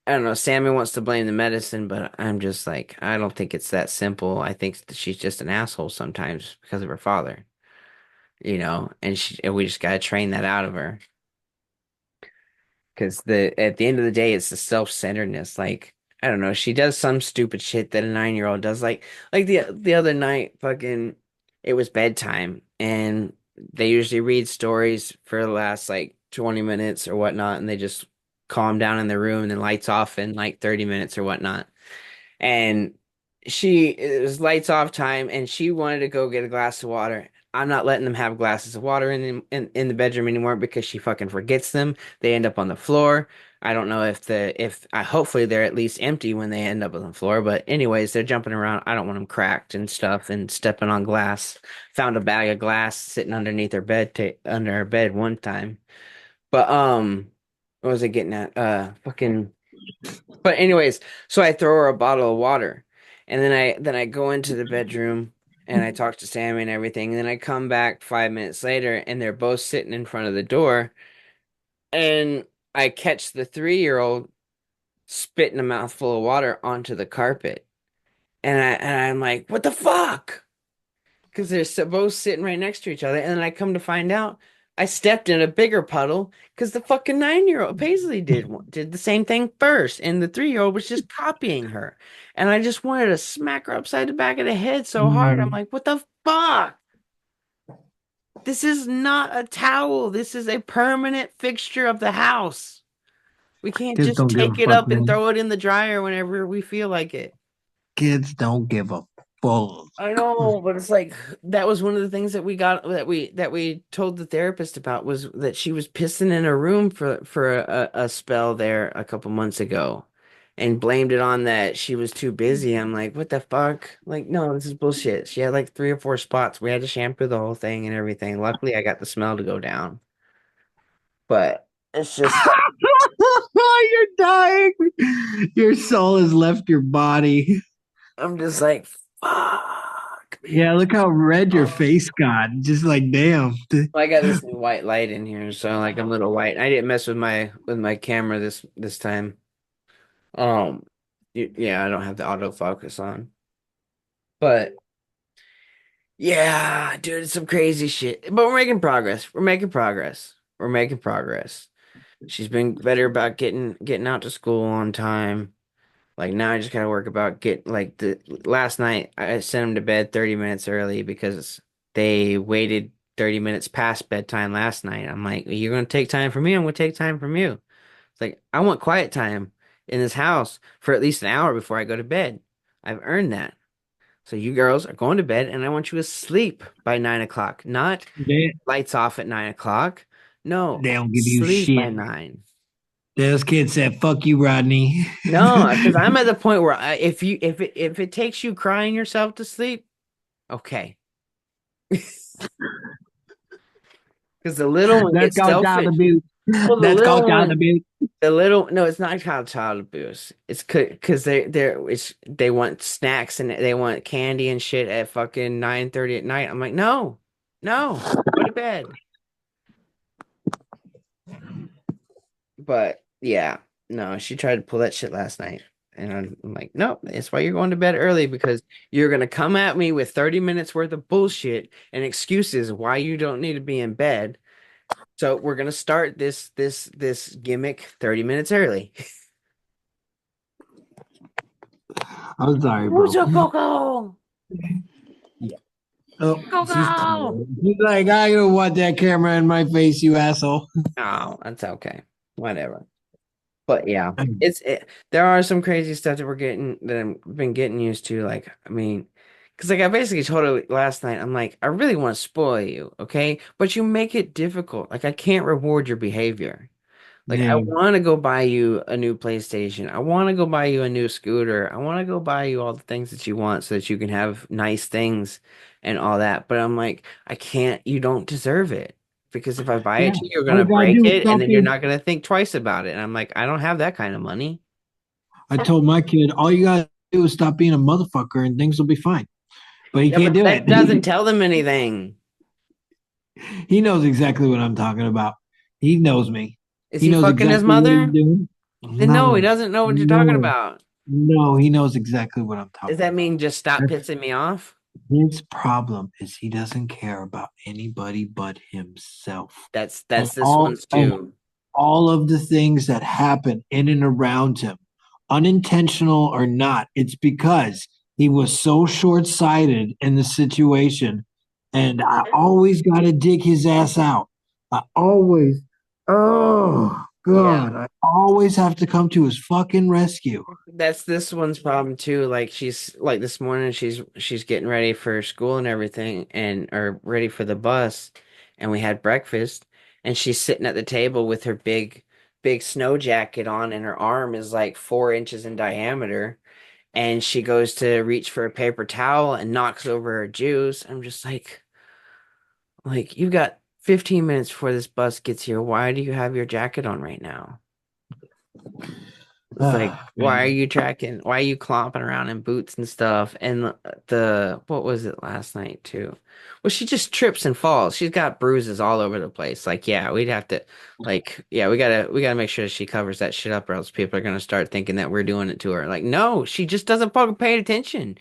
I don't know. Sammy wants to blame the medicine, but I'm just like I don't think it's that simple. I think that she's just an asshole sometimes because of her father. And we just gotta train that out of her. Because the at the end of the day, it's the self-centeredness. Like, I don't know, she does some stupid shit that a 9-year-old does. Like the other night, fucking it was bedtime and they usually read stories for the last like 20 minutes or whatnot, and they just calm down in the room and then lights off in like 30 minutes or whatnot. And it was lights off time and she wanted to go get a glass of water. I'm not letting them have glasses of water in the bedroom anymore because she fucking forgets them. They end up on the floor. I don't know if I hopefully they're at least empty when they end up on the floor, but anyways, they're jumping around. I don't want them cracked and stuff and stepping on glass. Found a bag of glass sitting underneath her under her bed one time. But what was I getting at? Fucking but anyways, so I throw her a bottle of water, and then I go into the bedroom and I talk to Sammy and everything, and then I come back 5 minutes later, and they're both sitting in front of the door, and I catch the 3-year-old spitting a mouthful of water onto the carpet, and I'm like, what the fuck? Because both sitting right next to each other. And then I come to find out I stepped in a bigger puddle because the fucking 9-year-old Paisley did the same thing first, and the 3-year-old was just copying her. And I just wanted to smack her upside the back of the head so hard. I'm Mm, like, what the fuck? This is not a towel. This is a permanent fixture of the house. We can't kids just don't give a take it fuck, up and man. throw it in the dryer whenever we feel like it. Kids don't give a fuck. I know, but it's like that was one of the things that we told the therapist about was that she was pissing in her room for a spell there a couple months ago and blamed it on that she was too busy. I'm like, what the fuck? Like, no, this is bullshit. She had like 3 or 4 spots. We had to shampoo the whole thing and everything. Luckily, I got the smell to go down. But it's just like You're dying. Your soul has left your body. I'm just like, fuck, Yeah, man. look how red your face got. Just like, damn. Well, I got this new white light in here, so like I'm a little white. I didn't mess with my camera this time. Um, yeah, I don't have the autofocus on, but yeah, dude, it's some crazy shit. But we're making progress. We're making progress. We're making progress. She's been better about getting out to school on time. Like now, I just gotta work about get like the last night. I sent him to bed 30 minutes early because they waited 30 minutes past bedtime last night. I'm like, you're gonna take time from me. I'm gonna take time from you. It's like I want quiet time in this house for at least an hour before I go to bed. I've earned that. So you girls are going to bed, and I want you to sleep by 9 o'clock, not They, lights off at 9 o'clock. No, they don't give you sleep by shit. 9. Those kids said, fuck you, Rodney. No, because I'm at the point where if it takes you crying yourself to sleep, okay. Because the little one That's gets called child selfish. abuse. Well, That's called child abuse. no, it's not child abuse. It's because they want snacks and they want candy and shit at fucking 9:30 at night. I'm like, no, no, go to bed. But yeah, no, she tried to pull that shit last night. And I'm like, nope, that's why you're going to bed early because you're gonna come at me with 30 minutes worth of bullshit and excuses why you don't need to be in bed. So we're gonna start this gimmick 30 minutes early. I'm sorry, Who's bro. a Coco? Yeah. Oh, she's Coco! tired. She's like, I don't want that camera in my face, you asshole. Oh, that's okay. Whatever. But yeah, there are some crazy stuff that we're getting that I've been getting used to. Like, I mean, because like I basically told her last night, I'm like, I really want to spoil you, okay? But you make it difficult. Like, I can't reward your behavior. Like, I Yeah, want to go buy you a new PlayStation. I want to go buy you a new scooter. I want to go buy you all the things that you want so that you can have nice things and all that. But I'm like, I can't, you don't deserve it. Because if I buy yeah. it to you, you're All gonna you gotta break do is it and stop then you're being. not gonna think twice about it. And I'm like, I don't have that kind of money. I told my kid, all you gotta do is stop being a motherfucker, and things will be fine. But he Yeah, can't but do that it. doesn't tell them anything. He knows exactly what I'm talking about. He knows me. Is He he knows fucking his exactly what he's mother? doing. Then no, he No, doesn't know what you're talking no, about. no. He knows exactly what I'm Does talking that about. mean just stop That's pissing me off? his problem is he doesn't care about anybody but himself. And That's this one's too. all of the things that happen in and around him, unintentional or not, it's because he was so short-sighted in the situation. And I always got to dig his ass out. I always, oh Yeah. God, I always have to come to his fucking rescue. That's this one's problem too. Like she's like this morning she's getting ready for school and everything and or ready for the bus and we had breakfast and she's sitting at the table with her big snow jacket on and her arm is like 4 inches in diameter and she goes to reach for a paper towel and knocks over her juice. I'm just like you've got 15 minutes before this bus gets here. Why do you have your jacket on right now? It's like, Ah, why are man. you tracking? Why are you clomping around in boots and stuff? And what was it last night too? Well, she just trips and falls. She's got bruises all over the place. Like, yeah, we'd have to, like, yeah, we gotta make sure she covers that shit up, or else people are gonna start thinking that we're doing it to her. Like, no, she just doesn't fucking pay attention.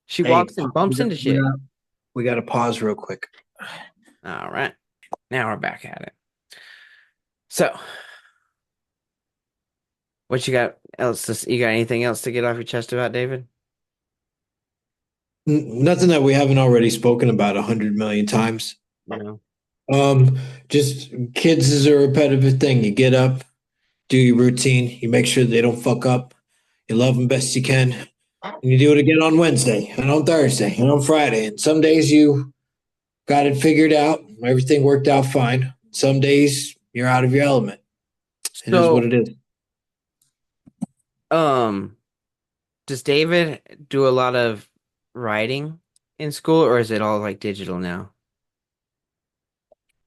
She Hey, walks and bumps into shit. we got to pause real quick. All right, now we're back at it. So, what you got else? You got anything else to get off your chest about David? Nothing that we haven't already spoken about 100 million times. You know? Um, just kids is a repetitive thing. You get up, do your routine, you make sure they don't fuck up, you love them best you can, and you do it again on Wednesday and on Thursday and on Friday. And some days you got it figured out, everything worked out fine. Some days you're out of your element. It is what So, it is. um. Does David do a lot of writing in school, or is it all like digital now?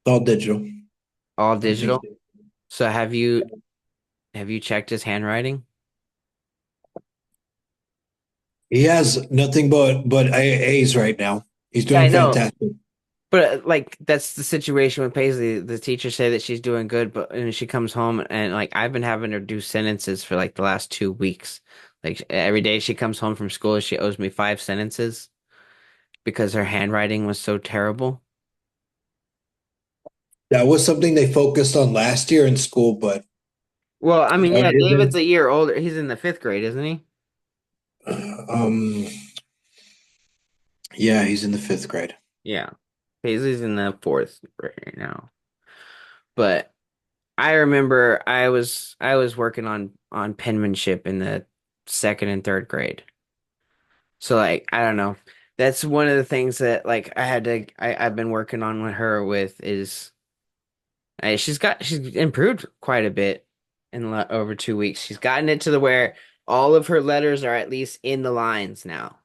It's all digital. All Everything's digital. So have you checked his handwriting? He has nothing but A's right now. He's Yeah, I doing know. fantastic. But like that's the situation with Paisley. The teachers say that she's doing good, but and she comes home and like I've been having her do sentences for like the last 2 weeks. Like every day she comes home from school, she owes me 5 sentences because her handwriting was so terrible. That was something they focused on last year in school, but Well, I mean, what yeah, is David's it? a year older. He's in the fifth grade, isn't he? Um, yeah, he's in the fifth grade. Yeah. Paisley's in the fourth right now. But I remember I was working on penmanship in the second and third grade. So like I don't know. That's one of the things that like I've been working on with her with is she's improved quite a bit in over 2 weeks. She's gotten it to the where all of her letters are at least in the lines now.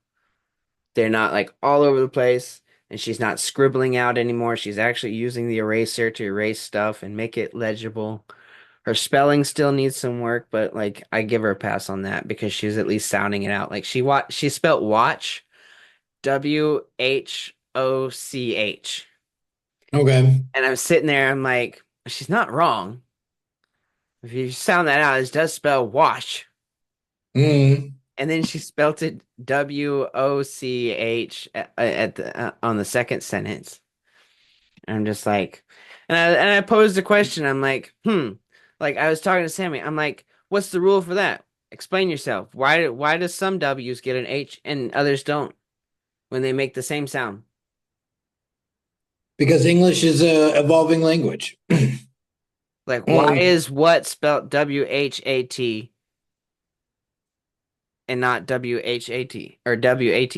They're not like all over the place, and she's not scribbling out anymore. She's actually using the eraser to erase stuff and make it legible. Her spelling still needs some work, but like I give her a pass on that because she's at least sounding it out. Like she spelled watch WHOCH. Okay. And I'm sitting there, I'm like, she's not wrong. If you sound that out, it does spell wash. Mm. and then she spelt it WOCH at the on the second sentence. And I'm just like, and I posed a question. I'm like, like I was talking to Sammy. I'm like, what's the rule for that? Explain yourself. Why does some W's get an H and others don't when they make the same sound? Because English is a evolving language. Like, why Mm. is what spelled WHAT and not WHAT or WAT?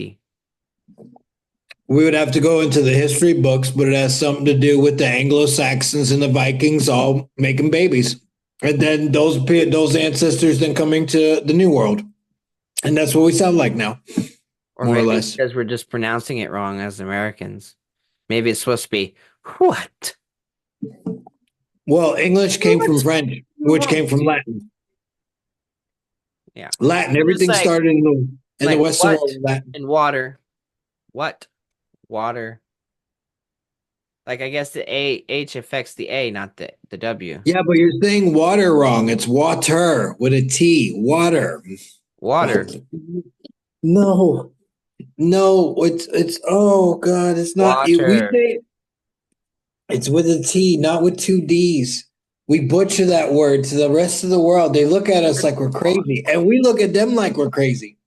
We would have to go into the history books, but it has something to do with the Anglo-Saxons and the Vikings all making babies. And then those ancestors then coming to the New World. And that's what we sound like now, Or more or maybe it's less. because we're just pronouncing it wrong as Americans. Maybe it's supposed to be what? Well, English came from What's French, which wrong came with from you? Latin. Yeah. Latin, Just everything started in the like Western world what with Latin. and water. What? Water. Like I guess the A H affects the A, not the W. Yeah, but you're saying water wrong. It's water with a T. Water. Water. No, no, it's oh God, it's not we Water. say it's with a T, not with two D's. We butcher that word to the rest of the world. They look at us like we're crazy, and we look at them like we're crazy.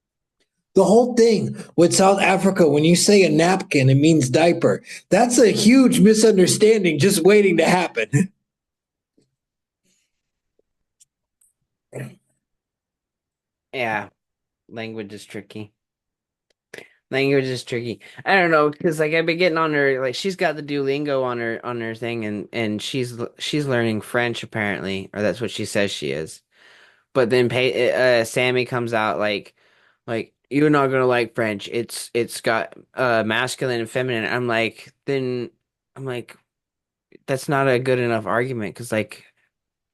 The whole thing with South Africa, when you say a napkin, it means diaper. That's a huge misunderstanding just waiting to happen. Yeah. Language is tricky. Language is tricky. I don't know because like I've been getting on her like she's got the Duolingo on her thing and she's learning French apparently or that's what she says she is. But then Sammy comes out like you're not gonna like French. It's got masculine and feminine. I'm like that's not a good enough argument because like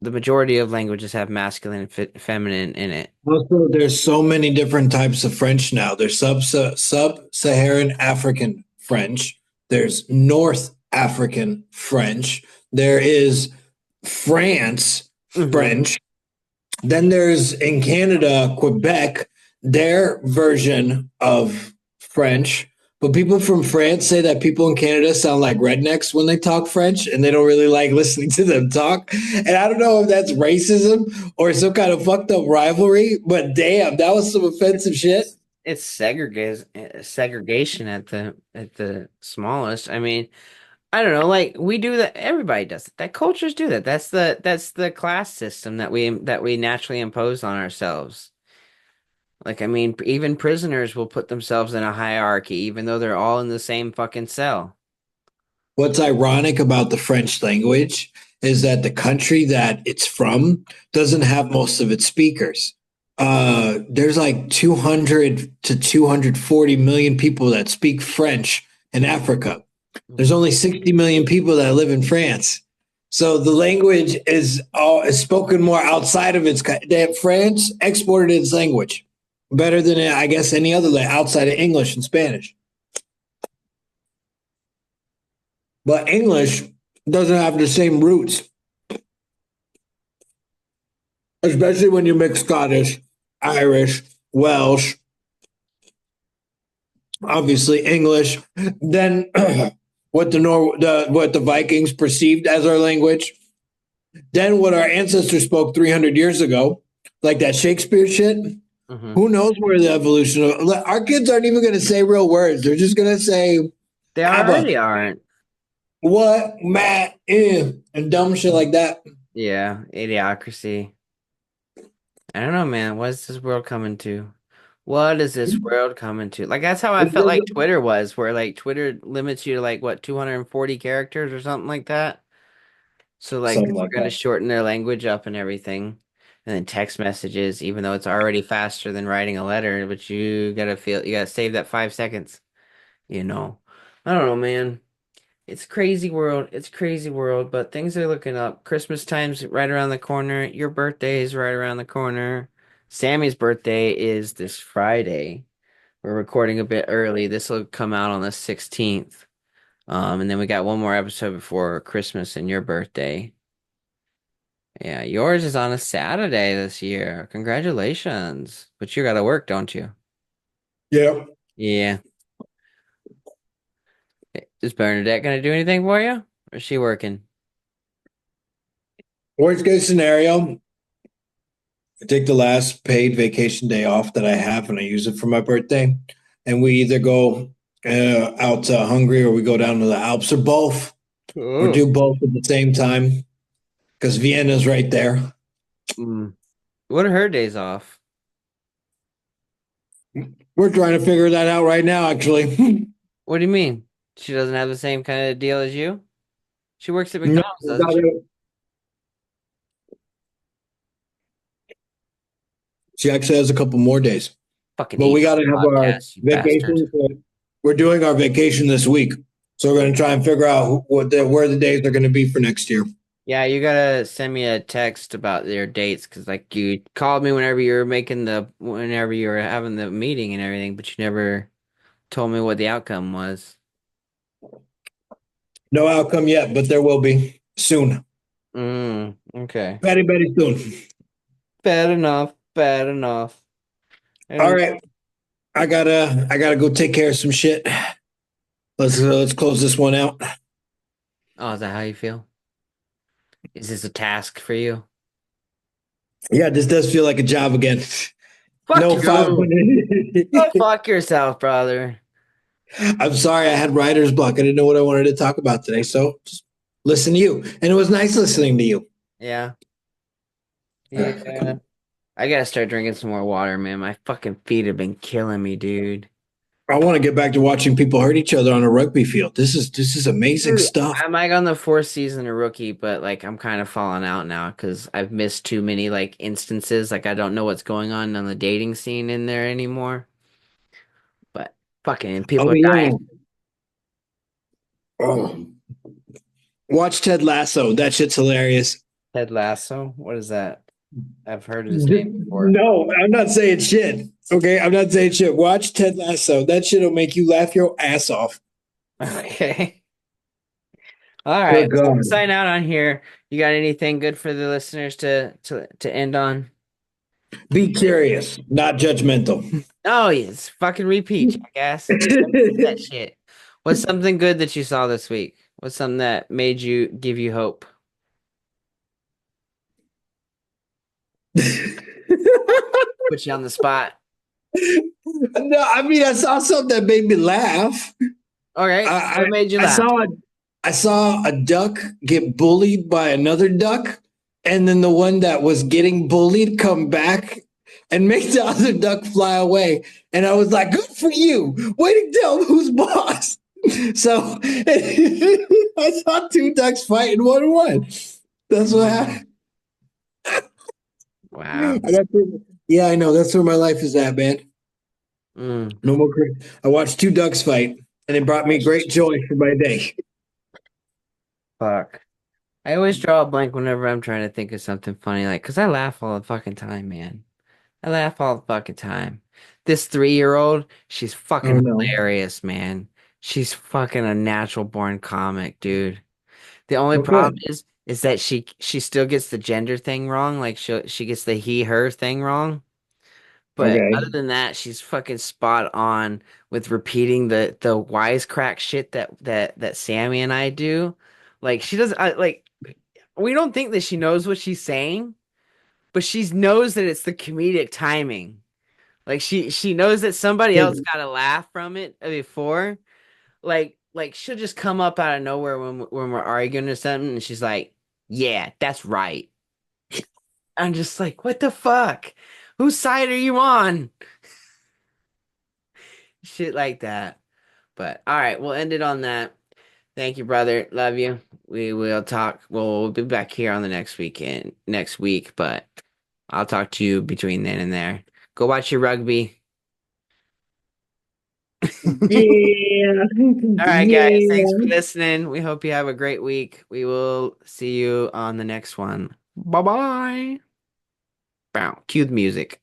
the majority of languages have masculine and feminine in it. Also, there's so many different types of French now. There's sub-Saharan African French. There's North African French. There is France Hmm. French. Then there's in Canada, Quebec, their version of French. But people from France say that people in Canada sound like rednecks when they talk French and they don't really like listening to them talk. And I don't know if that's racism or some kind of fucked up rivalry, but damn, that was some offensive shit. It's segregation at the smallest. I mean, I don't know, like we do that. Everybody does it. That cultures do that. That's the class system that we naturally impose on ourselves. Like I mean, even prisoners will put themselves in a hierarchy, even though they're all in the same fucking cell. What's ironic about the French language is that the country that it's from doesn't have most of its speakers. There's like 200 to 240 million people that speak French in Africa. There's Mhm. only 60 million people that live in France. So the language is spoken more outside of its that France exported its language better than I guess any other outside of English and Spanish. But English doesn't have the same roots, especially when you mix Scottish, Irish, Welsh, obviously English, then what the Vikings perceived as our language, then what our ancestors spoke 300 years ago, like that Shakespeare shit. Mhm. Who knows where the evolution of our kids aren't even going to say real words. They're just going to say They Abba, already aren't. what, Matt, and dumb shit like that. Yeah, idiocracy. I don't know, man. What is this world coming to? What is this world coming to? Like that's how I It felt like doesn't, Twitter was, where like Twitter limits you to like what 240 characters or something like that. So like something we're like gonna that. shorten their language up and everything. And then text messages, even though it's already faster than writing a letter, but you gotta save that 5 seconds, you know. I don't know, man. It's crazy world. It's crazy world, but things are looking up. Christmas time's right around the corner. Your birthday is right around the corner. Sammy's birthday is this Friday. We're recording a bit early. This will come out on the 16th. And then we got one more episode before Christmas and your birthday. Yeah, yours is on a Saturday this year. Congratulations. But you gotta work, don't you? Yeah. Yeah. Is Bernadette gonna do anything for you? Or is she working? Worst case scenario, I take the last paid vacation day off that I have and I use it for my birthday. And we either go out to Hungary or we go down to the Alps or both, or Oh. do both at the same time because Vienna's right there. Mm. What are her days off? We're trying to figure that out right now, actually. What do you mean? She doesn't have the same kind of deal as you? She works at No, McDonald's, doesn't she? she actually has a couple more days, Fucking but we eat got to have our podcast, you bastard. vacation. We're doing our vacation this week, so we're going to try and figure out where the days are going to be for next year. Yeah, you gotta send me a text about your dates because like you called me whenever you were having the meeting and everything, but you never told me what the outcome was. No outcome yet, but there will be soon. Okay. Very, very soon. Bad enough. Bad enough. All And right, I gotta go take care of some shit. Let's close this one out. oh, is that how you feel? Is this a task for you? Yeah, this does feel like a job again. Fuck No you. 500. Go fuck yourself, brother. I'm sorry, I had writer's block. I didn't know what I wanted to talk about today, so just listen to you. And it was nice listening to you. Yeah. Yeah. I gotta start drinking some more water, man. My fucking feet have been killing me, dude. I want to get back to watching people hurt each other on a rugby field. This is amazing Dude, stuff. I'm like on the fourth season of rookie, but like I'm kind of falling out now because I've missed too many like instances. Like I don't know what's going on the dating scene in there anymore. But fucking people Oh are dying. yeah. Oh. Watch Ted Lasso. That shit's hilarious. Ted Lasso? What is that? I've heard his name before. No, I'm not saying shit. Okay, I'm not saying shit. Watch Ted Lasso. That shit'll make you laugh your ass off. Okay. All right. Good Well, God. we'll sign out on here. You got anything good for the listeners to end on? Be curious, not judgmental. Oh, yes. Fucking repeat, jackass. That shit. What's something good that you saw this week? What's something that made you give you hope? Put you on the spot. No, I mean I saw something that made me laugh. All right. I What made you I laugh? saw a duck get bullied by another duck, and then the one that was getting bullied come back and make the other duck fly away. And I was like, "Good for you! Way to tell them who's boss." So I saw two ducks fighting one won. That's what happened. Wow. Yeah, I know. That's where my life is at, man. Mm. No more. I watched two ducks fight, and it brought me great joy for my day. Fuck. I always draw a blank whenever I'm trying to think of something funny, like, cause I laugh all the fucking time, man. I laugh all the fucking time. This 3-year-old, she's Oh fucking no. hilarious, man. She's fucking a natural born comic, dude. The only Well, problem good. is that she still gets the gender thing wrong, like she gets the he her thing wrong. But other Okay. than that, she's fucking spot on with repeating the wisecrack shit that Sammy and I do. Like she does like we don't think that she knows what she's saying, but she knows that it's the comedic timing. Like she knows that somebody else got a laugh from it before. Like she'll just come up out of nowhere when we're arguing or something, and she's like, "Yeah, that's right." I'm just like, "What the fuck? Whose side are you on?" Shit like that. But all right, we'll end it on that. Thank you, brother. Love you. We will talk. We'll be back here on the next week, but I'll talk to you between then and there. Go watch your rugby. Yeah. All right, guys. Thanks for Yeah. listening. We hope you have a great week. We will see you on the next one. Bye bye. Bow. Cue the music.